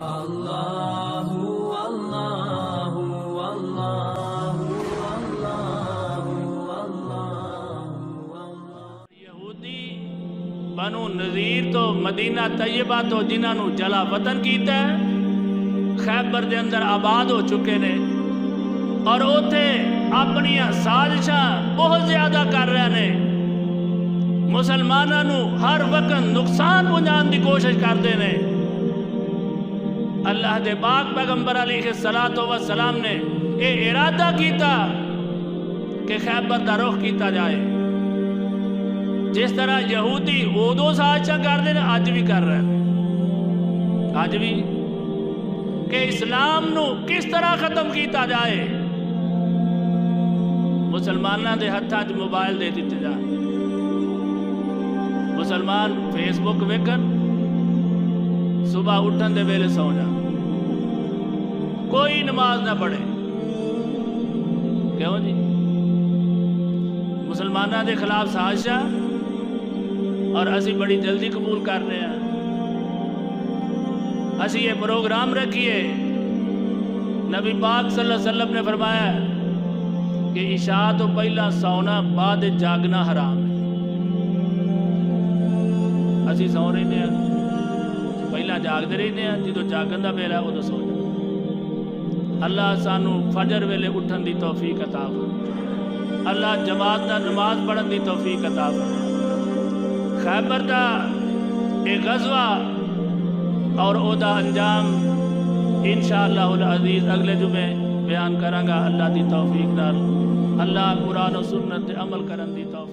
یہودی بنو نذیر تو مدینہ طیبہ تو جنہاں نو جلا وطن کیتا ہے، خیبر دے اندر آباد ہو چکے نے اور اوتھے اپنی سازشاں بہت زیادہ کر رہے نے، مسلماناں نو ہر وقت نقصان پہنچان دی کوشش کرتے نے۔ اللہ دے پاک پیغمبر علیہ السلام نے اے ارادہ کیتا کہ خیبر دا رخ کیتا جائے، جس طرح یہودی اودو سازشاں کرتے ہیں آج بھی کر رہے ہیں، آج بھی کہ اسلام نو کس طرح ختم کیتا جائے، مسلمانوں دے ہتھاں وچ موبائل دے دیتے جائے، مسلمان فیس بک ویکھن، صبح اٹھن دے ویلے سو جا، کوئی نماز نہ پڑھے، کیوں جی؟ مسلمانوں دے خلاف سازشاں اور اسی بڑی جلدی قبول کر رہے ہیں۔ اسی یہ پروگرام رکھیے، نبی پاک صلی اللہ علیہ وسلم نے فرمایا کہ عشاء تو پہلا سونا بعد جاگنا حرام ہے۔ اسی سو رہے ہیں، پہلا جاگتے رہتے ہیں، جدو جاگن دا ویلا ہے ادو سو جا۔ اللہ سانو فجر ویلے اٹھن دی توفیق عطا فرمائے، اللہ جماعت دا نماز پڑھن دی توفیق عطا فرمائے۔ خیبر دا ایک غزوہ اور او دا انجام انشاءاللہ العزیز اگلے جمعے بیان کراں گا اللہ دی توفیق نال۔ اللہ قرآن و سنت عمل کرن دی توفیق